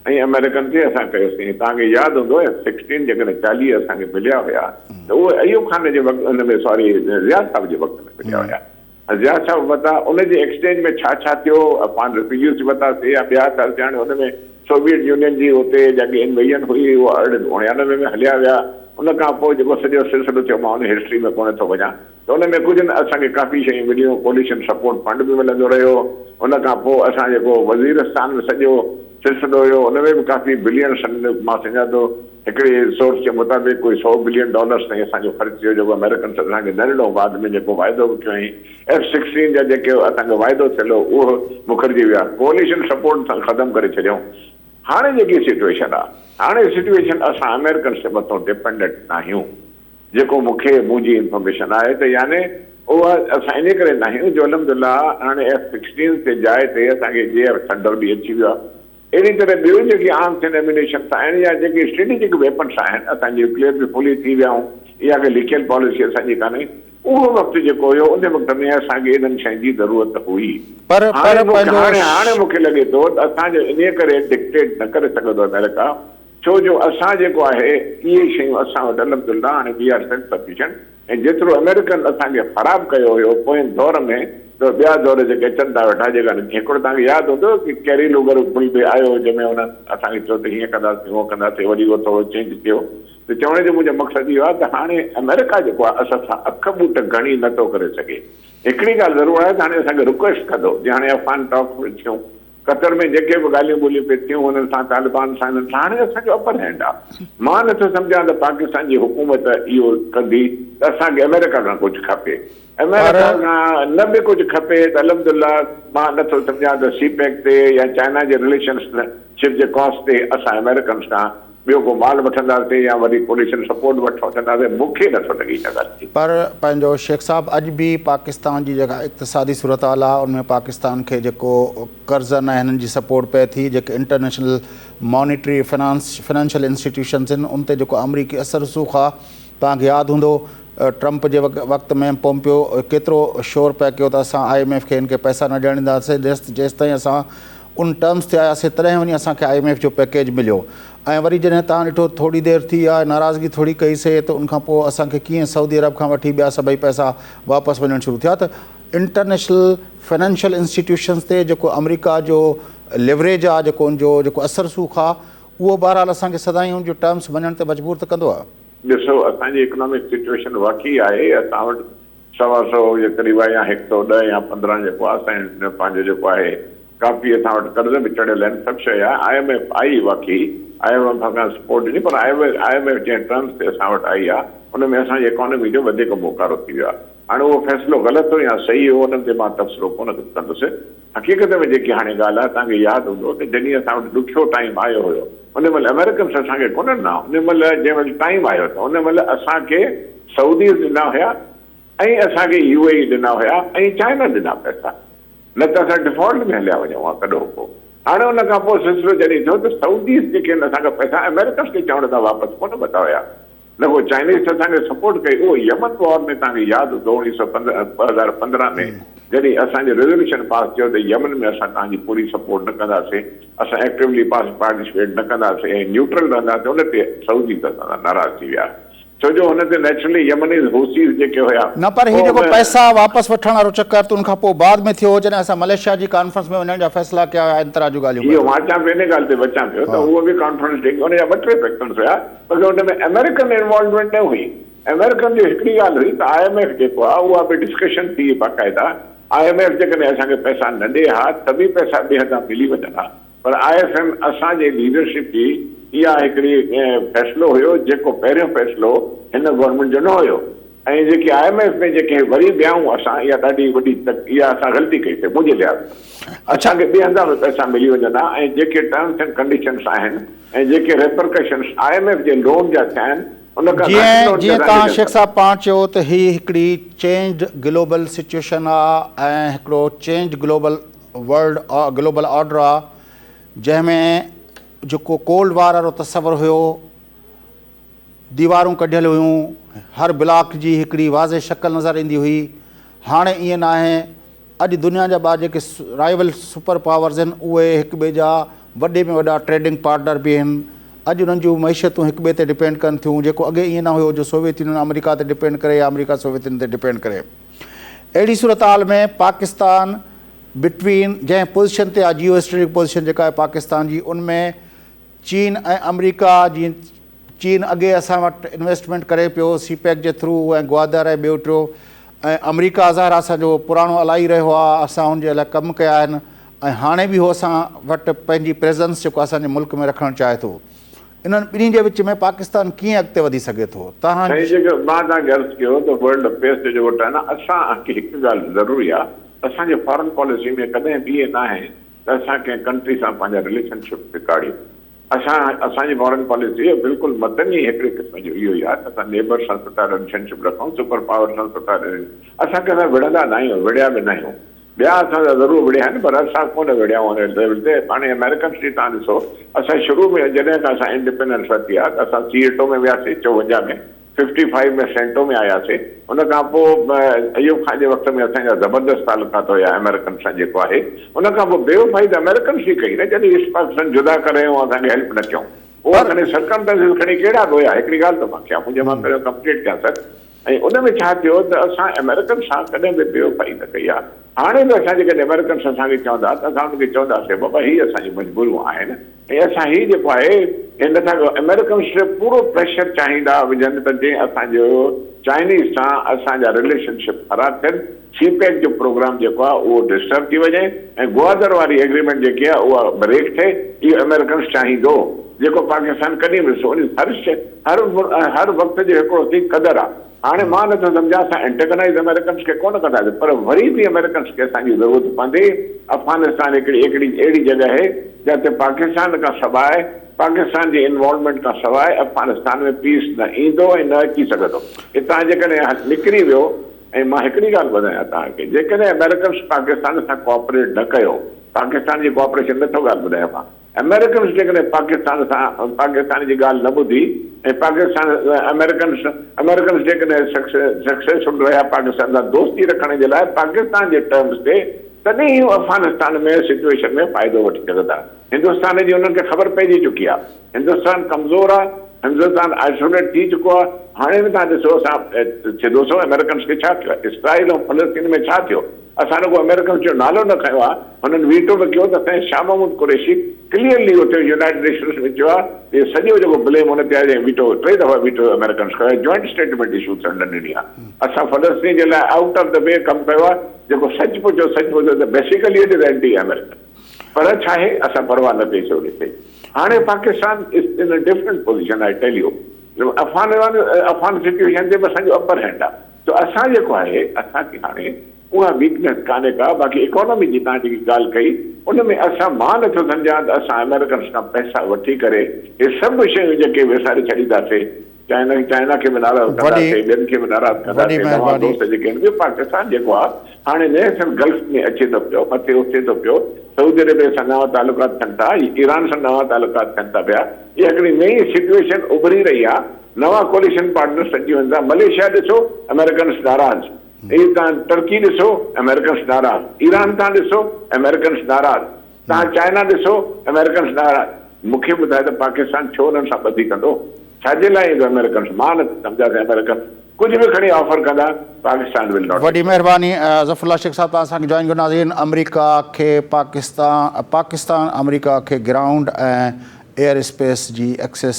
ऐं अमेरिकन खे असां कयोसीं। तव्हांखे यादि हूंदो 16 जेकॾहिं 40 असांखे मिलिया हुया त उहे अयूब खान जे वक़्तु हुन में सॉरी ज़िया साहब जे वक़्तु में मिलिया हुया। ज़िया साहब वता उनजे एक्सचेंज में छा थियो, पाण रिफ्यूजीज़ वरितासीं या ॿिया था थियण, हुन में सोवियत यूनियन जी हुते जेकी इन्वेजन हुई उहा 1999 में हलिया विया। उन खां पोइ जेको सॼो सिलसिलो थियो मां हुन हिस्ट्री में कोन थो वञा त उन में कुझु न असांखे काफ़ी शयूं मिलियूं, कोलिशन सपोर्ट फंड बि मिलंदो रहियो। उन खां पोइ असां जेको वज़ीरस्तान में सॼो सिलसिलो हुयो उन में बि काफ़ी बिलियन मां सम्झां थो हिकिड़े सोर्स जे मुताबिक़ कोई $100 बिलियन ताईं असांजो ख़र्च थियो जेको अमेरिकन असांखे न ॾिनो। बाद में जेको वाइदो बि कयो F-16 जा जेके असांखे वाइदो थियलो उहो मुखरजी विया, कोलिशन सपोर्ट सां ख़तमु करे छॾियऊं। हाणे जेकी सिचुएशन आहे, हाणे सिचुएशन असां अमेरिकन जे मथां डिपेंडेंट न आहियूं। जेको मुंहिंजी इंफॉर्मेशन आहे त यानी उहा असां इन करे न आहियूं जो अलहमदिल्ला हाणे F-16 ते जाइ ते असांखे JF थंडर बि अची वियो आहे। अहिड़ी तरह ॿियूं जेकी आर्म्स एंड एम्यूनेशन आहिनि या जेके स्ट्रेटेजिक वेपन्स आहिनि असांजी न्यूक्लियर बि फुली थी विया आहियूं। इहा के लिखियल पॉलिसी असांजी कान्हे। उहो वक़्तु जेको हुयो उन वक़्त में असांखे इन्हनि शयुनि जी ज़रूरत हुई। हाणे मूंखे लॻे थो त असांजो इन करे डिक्टेट न करे सघंदो अमेरिका, छो जो असां जेको आहे इहे शयूं असां वटि अलहमदिल्ला हाणे वी आर सेल्फ सफिशिएंट। ऐं जेतिरो अमेरिकन असांखे ख़राबु कयो हुयो पोयनि दौर में त ॿिया दौर जेके अचनि था वेठा जेका हिकिड़ो तव्हांखे यादि हूंदो कि कैरी लूगर पुल बि आयो जंहिंमें हुन असांखे चयो त हीअं कंदासीं उहो कंदासीं, वरी उहो थोरो चेंज थियो। त चवण जो मुंहिंजो मक़सदु इहो आहे त हाणे अमेरिका जेको आहे असां सां अख ॿूट घणी नथो करे सघे। हिकिड़ी ॻाल्हि ज़रूरु आहे त हाणे असांखे रिक्वेस्ट कंदो जीअं हाणे अफ़गान टॉक थियूं, कतर में जेके बि ॻाल्हियूं ॿोलियूं पियूं थियूं हुननि सां तालिबान सां हाणे असांजो अपर हैंड आहे। मां नथो सम्झां त पाकिस्तान जी हुकूमत इहो कंदी त असांखे अमेरिका खां कुझु खपे, अमेरिका खां न बि कुझु खपे त अलहमदिल्ला मां नथो सम्झां त CPEC ते या चाइना जे रिलेशनशिप जे कॉस्ट ते असां अमेरिकन सां ॿियो को माल वठंदासीं या वरी कोलिशन सपोर्ट वठंदासीं, मूंखे नथो लॻी सघे। पर पंहिंजो शेख साहब अॼु बि पाकिस्तान जी जेका इक़्तिसादी सूरत हाल आहे उनमें पाकिस्तान खे जेको कर्ज़नि ऐं हिननि जी सपोर्ट पए थी, जेके इंटरनेशनल मॉनिटरी फाइनेंशियल इंस्टीट्यूशन्स आहिनि उन ते जेको अमरीकी असर रसूख़ आहे, तव्हांखे यादि हूंदो ट्रंप जे वक़्त में पोम्पियो केतिरो शोर पिया कयो त असां IMF खे हिन खे पैसा न ॾियण ॾींदासीं, जेसि ताईं असां उन टर्म्स ते आयासीं तॾहिं वञी असांखे IMF जो पैकेज मिलियो। ऐं वरी जॾहिं तव्हां ॾिठो थोरी देरि थी आहे, नाराज़गी थोरी कईसीं त उनखां पोइ असांखे कीअं सऊदी अरब खां वठी ॿिया सभई पैसा वापसि वञणु शुरू थिया। त इंटरनेशनल फाइनेंशियल इंस्टीट्यूशन्स ते जेको अमेरिका जो लिवरेज आहे, जेको उनजो जेको असर सूख आहे, उहो बहरहाल असांखे सदाईं उनजो टर्म्स मञण ते मजबूर त कंदो आहे। ॾिसो असांजी इकोनॉमिक सिचुएशन वाक़ई आहे, असां वटि 125 जे क़रीब आहे या 110 या 15 जेको आहे असांजो पंहिंजो जेको आहे काफ़ी असां वटि कर्ज़ बि चढ़ियल आहिनि, सभु शइ आहे। IMF आई वाक़ई, IMF असां सपोर्ट ॾिनी, पर IMF जंहिं टर्म्स ते असां वटि आई आहे उन में असांजी इकोनॉमी जो वधीक मोकारो थी वियो आहे। हाणे उहो फ़ैसिलो ग़लति हो या सही हो उन ते मां तबसरो कोन कंदुसि। हक़ीक़त में जेकी हाणे ॻाल्हि आहे तव्हांखे यादि हूंदो त जॾहिं असां वटि ॾुखियो टाइम आयो हुयो उन महिल अमेरिकन्स असांखे कोन्हनि ना, उन महिल जंहिं महिल टाइम आयो त उन महिल असांखे सऊदीज़ ॾिना हुया ऐं असांखे UAE ॾिना हुया ऐं चाइना ॾिना पैसा, न त असां डिफॉल्ट में हलिया वञूं आहे कॾो को। हाणे उन खां पोइ सिलसिलो जॾहिं थियो त सऊदीज़ जेके आहिनि असांखे पैसा अमेरिकन्स खे चवण था वापसि कोन वरिता हुया, न को चाइनीज़ असांखे सपोर्ट कई। उहो यमन वॉर में तव्हांखे यादि हूंदो 2015 में जॾहिं असांजो रेज़ोल्यूशन पास थियो त यमन में असां तव्हांजी पूरी सपोर्ट न कंदासीं, असां एक्टिवली पार्टिसिपेट न कंदासीं ऐं न्यूट्रल रहंदासीं, उन ते सऊदी त असां नाराज़ थी विया छो जो हुन ते नेचुरली यमनीज़ हूसीज़ जेके हुया न। पर ही जेको पैसा वापसि वठण वारो चक्कर त उनखां पोइ बाद में थियो जॾहिं असां मलेशिया जी कॉन्फ्रेंस में वञण जा फ़ैसिला कया इन तरह जूं ॻाल्हियूं। इहो मां अचां पियो इन ॻाल्हि ते बचां पियो त उहो बि कॉन्फ्रेंस जेकी हुन जा 2-3 फैक्टर्स हुया, पर हुन में अमेरिकन इन्वॉल्वमेंट न हुई। अमेरिकन जी हिकिड़ी ॻाल्हि हुई त IMF जेको आहे उहा बि डिस्कशन थी बाक़ाइदा। IMF जेकॾहिं असांखे पैसा न ॾे हा त बि पैसा ॿिए हंधां मिली वञनि हा, पर IFM असांजे लीडरशिप जी इहा हिकिड़ी फ़ैसिलो हुयो जेको पहिरियों फ़ैसिलो हिन गवर्नमेंट जो न हुयो। ऐं जेकी IMF में जेके वरी ॿियाऊं असां इहा ॾाढी वॾी इहा असां ग़लती कईसीं मुंहिंजे लिहाज़। असांखे ॿिए हंधां बि पैसा मिली वञनि हा ऐं जेके टर्म्स एंड कंडीशन्स आहिनि ऐं जेके रेपरकशन्स IMF जे लोन जा थिया आहिनि उन खां जीअं तव्हां शेख साहब पाण चयो त ही हिकिड़ी चेंज ग्लोबल सिचुएशन आहे ऐं हिकिड़ो चेंज ग्लोबल ऑर्डर आहे जंहिंमें जेको कोल्ड वार वारो तस्वर हुयो, दीवारूं कढियल हुयूं, हर ब्लॉक जी हिकिड़ी वाज़े शक्ल नज़र ईंदी हुई। हाणे ईअं न आहे। अॼु दुनिया जा ॿ जेके राइवल सुपर पावर्स आहिनि उहे हिक ॿिए जा वॾे में वॾा ट्रेडिंग पार्टनर बि आहिनि। अॼु उन्हनि जूं मैशियतूं हिक ॿिए ते डिपेंड कनि थियूं, जेको अॻे ईअं न हुयो जो सोवियत यूनियन अमेरिका ते डिपेंड करे या अमेरिका सोवियत यूनियन ते डिपेंड करे। अहिड़ी सूरत हाल में पाकिस्तान बिटवीन जंहिं पोज़ीशन ते आहे जियो स्ट्रेटिक पोज़ीशन जेका आहे पाकिस्तान जी, उनमें चीन ऐं अमेरिका जी। चीन अॻे असां वटि इन्वेस्टमेंट करे पियो CPEC जे थ्रू ऐं ग्वादर ऐं ॿियो टियों, ऐं अमेरिका ज़ाहिर असांजो पुराणो अलाई रहियो आहे, असां हुनजे लाइ कमु कया आहिनि ऐं हाणे बि उहो असां वटि पंहिंजी प्रेज़ेंस जेको असांजे मुल्क में रखणु चाहे थो। इन्हनि ॿिन्ही जे विच में पाकिस्तान कीअं अॻिते वधी सघे थो? तव्हां जेको मां तव्हांखे अर्ज़ु कयो त वर्ल्ड अफेयर्स जो जेको आहे न, असांखे हिकु ॻाल्हि ज़रूरी आहे, असांजे फॉरेन पॉलिसी में कॾहिं बि इहे न आहे त असां कंहिं कंट्री सां पंहिंजा रिलेशनशिप बिगाड़ियूं। असांजी फॉरेन पॉलिसी बिल्कुलु मतनी हिकिड़े क़िस्म जो इहो ई आहे त असां नेबर सां सुठा रिलेशनशिप रखूं, सुपर पावर सां सुठा असां कंहिंसां विढ़ंदा न आहियूं, विढ़िया बि न आहियूं। ॿिया असांजा ज़रूरु विढ़िया आहिनि पर असां कोन विढ़िया आहियूं हुन लेवल ते। हाणे अमेरिकन्स जी तव्हां ॾिसो, असां शुरू में जॾहिं खां असां इंडिपेंडेंस वरिती आहे त असां C8 में वियासीं 54 में, 55 में सेंटो में आयासीं। उन खां पोइ अयूब खान जे वक़्त में असांजा ज़बरदस्त तालुकात हुया अमेरिकन सां जेको आहे। उन खां पोइ बेवफ़ाई त अमेरिकन्स जी कई न, जॾहिं ईस्ट पाकिस्तान जुदा करे ऐं असांखे हेल्प न कयूं। उहा खणी सरकमस्टेंसिस खणी कहिड़ा बि हुया। हिकिड़ी ॻाल्हि त मां कयां, मुंहिंजे मां पहिरियों कंप्लीट कयां सर। ऐं उन में छा थियो त असां अमेरिकन सां कॾहिं बि बेवफ़ाई न कई आहे। हाणे बि असां जेकॾहिं अमेरिकन्स असांखे चवंदा त असां हुनखे चवंदासीं बाबा हीअ असांजी मजबूरियूं आहिनि ऐं असां हीअ जेको आहे हिन सां अमेरिकन्स ते पूरो प्रेशर चाहींदा विझनि त जीअं असांजो चाइनीज़ सां असांजा रिलेशनशिप ख़राबु थियनि, CPEC जो प्रोग्राम जेको आहे उहो डिस्टर्ब थी वञे ऐं ग्वादर वारी एग्रीमेंट जेकी आहे उहा ब्रेक थिए। इहो अमेरिकन्स चाहींदो, जेको पाकिस्तान कॾहिं बि ॾिसो हर वक़्त जो हिकिड़ो थी क़दुरु आहे। हाणे मां नथो सम्झां असां एंटेगनाइज़ अमेरिकन्स खे कोन कंदासीं, पर वरी बि अमेरिकन्स खे असांजी ज़रूरत पवंदी। अफ़गानिस्तान हिकिड़ी अहिड़ी जॻह आहे जिते पाकिस्तान खां सवाइ, पाकिस्तान जी इन्वॉल्वमेंट खां सवाइ अफ़गानिस्तान में पीस न ईंदो ऐं न अची सघंदो। हितां जेकॾहिं निकिरी वियो, ऐं मां हिकिड़ी ॻाल्हि ॿुधायां तव्हांखे, जेकॾहिं अमेरिकन्स पाकिस्तान सां कोऑपरेट न कयो, पाकिस्तान जी कोऑपरेशन नथो ॻाल्हि ॿुधायां मां, अमेरिकन्स जेकॾहिं पाकिस्तान सां पाकिस्तान जी ॻाल्हि न ॿुधी ऐं पाकिस्तान अमेरिकन्स जेकॾहिं सक्सेसफुल रहिया पाकिस्तान सां दोस्ती रखण जे लाइ पाकिस्तान जे टर्म्स ते, तॾहिं हू अफ़गानिस्तान में सिचुएशन में फ़ाइदो वठी सघंदा। हिंदुस्तान जी हुननि खे ख़बर पइजी चुकी आहे, हिंदुस्तान कमज़ोर आहे, हिंदुस्तान आइसोलेट थी चुको आहे। हाणे बि तव्हां ॾिसो असां सिधो सो अमेरिकन्स खे छा थियो आहे, इसराइल ऐं फ़लस्तीन में छा थियो, असां रुगो अमेरिकन्स जो नालो न खयो आहे, हुननि वीटो बि कयो त असांजे शाह महमूद कुरैशी क्लियरली उते यूनाइटेड नेशंस में चयो आहे इहो सॼो जेको ब्लेम हुन ते आहे। वीटो 3 दफ़ा वीटो अमेरिकन्स कयो, जॉइंट स्टेटमेंट इशू थियणु ॾिनी आहे। असां फ़लस्तीन जे लाइ आउट ऑफ द वे कमु कयो आहे, जेको सचमुचो त basically it is anti American, पर छा आहे असां परवाह न कई सो ॾिसे। हाणे Pakistan is in a different position, I tell you. Afghan situation ते बि असांजो अपर हैंड आहे। तो असां जेको आहे असांखे हाणे उहा वीकनेस कान्हे का। बाक़ी इकोनॉमी जी तव्हां जेकी ॻाल्हि कई उन में असां मां नथो सम्झां त असां अमेरिकन खां पैसा वठी करे हे सभु शयूं जेके विसारे छॾींदासीं, चाइना खे बि नाराज़ कंदासीं, ॿियनि खे बि नाराज़ कंदासीं, नवां दोस्त जेके आहिनि। पाकिस्तान जेको आहे हाणे नए गल्फ में अचे थो पियो, मथे उथे थो पियो, सऊदी अरेबिया सां नवां तालुकात थियनि था, ईरान सां नवां तालुकात थियनि था पिया। इहा हिकिड़ी नई सिचुएशन उभरी रही आहे, नवां कोलिशन पार्टनर्स अची वञनि था। मलेशिया ॾिसो अमेरिकन नाराज़, इहे तव्हां टर्की ॾिसो अमेरिकन नाराज़, ईरान तव्हां ॾिसो अमेरिकन नाराज़, तव्हां चाइना ॾिसो अमेरिकन नाराज़। मूंखे ॿुधाए त पाकिस्तान छो उन्हनि सां ॿधी कंदो? छाजे लाइ ईंदो अमेरिकन? मां न सम्झां त अमेरिकन कुझु बि खणी ऑफर कंदा, पाकिस्तान विल नॉट। वॾी महिरबानी ज़फ़रुल्लाह शेख साहब, तव्हां असांखे जॉइन कयो। नाज़रीन, अमरीका खे पाकिस्तान अमरीका खे ग्राउंड ऐं एयर स्पेस जी एक्सेस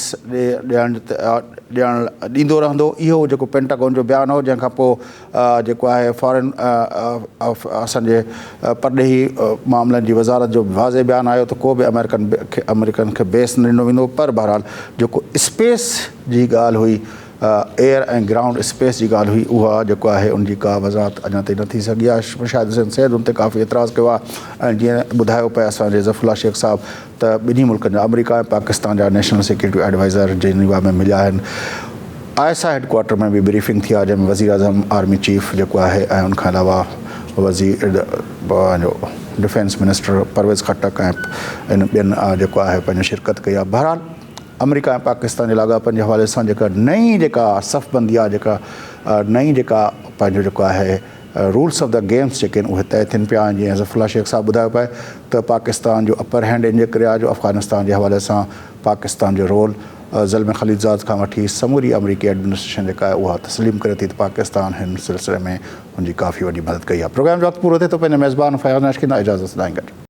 ॾींदो रहंदो, इहो जेको पेंटागन जो बयानु हो, जंहिंखां पोइ जेको आहे फॉरेन असांजे परॾेही मामलनि जी वज़ारत जो वाज़े बयानु आयो त को बि अमेरिकन खे बेस न ॾिनो वेंदो। पर बहरहाल जेको स्पेस जी ॻाल्हि हुई, एयर ऐं ग्राउंड स्पेस जी ॻाल्हि हुई, उहा जेको आहे उनजी का वज़ाहत अञा ताईं न थी सघी आहे। शायदि हुसैन सैद उन ते काफ़ी एतिराज़ कयो आहे। ऐं जीअं ॿुधायो पिया असांजे ज़फ़रुल्लाह शेख साहब त ॿिन्ही मुल्कनि जा, अमरीका ऐं पाकिस्तान जा नेशनल सिक्योरिटी एडवाइज़र जेनीवा में मिलिया आहिनि। आईएसआई हेडक्वार्टर में बि ब्रीफिंग थी आहे, जंहिंमें वज़ीर आज़म, आर्मी चीफ जेको आहे, ऐं उनखां अलावा पंहिंजो डिफेंस मिनिस्टर परवेज़ खट्टक ऐं इन ॿियनि जेको आहे पंहिंजो शिरकत कई आहे। बहरहाल अमरीका ऐं पाकिस्तान जे लाॻापनि जे हवाले सां जेका नई जेका सफ़बंदी आहे, जेका नई जेका पंहिंजो जेको आहे रूल्स ऑफ द गेम्स जेके आहिनि उहे तय थियनि पिया। जीअं ज़फ़रुल्लाह शेख साहब ॿुधायो पिए त पाकिस्तान जो अपर हैंड इन जे करे आहे जो अफ़गानिस्तान जे हवाले सां पाकिस्तान जो रोल ज़ुल्म ख़लीलज़ाद खां वठी समूरी अमरीकी एडमिनिस्ट्रेशन जेका आहे उहा तस्लीम करे थी त पाकिस्तान हिन सिलसिले में हुनजी काफ़ी वॾी मदद कई आहे। प्रोग्राम जो वक़्तु पूरो थिए थो। पंहिंजे मेज़बान फयाज़ नाशकिन इजाज़त ॾियांगड़।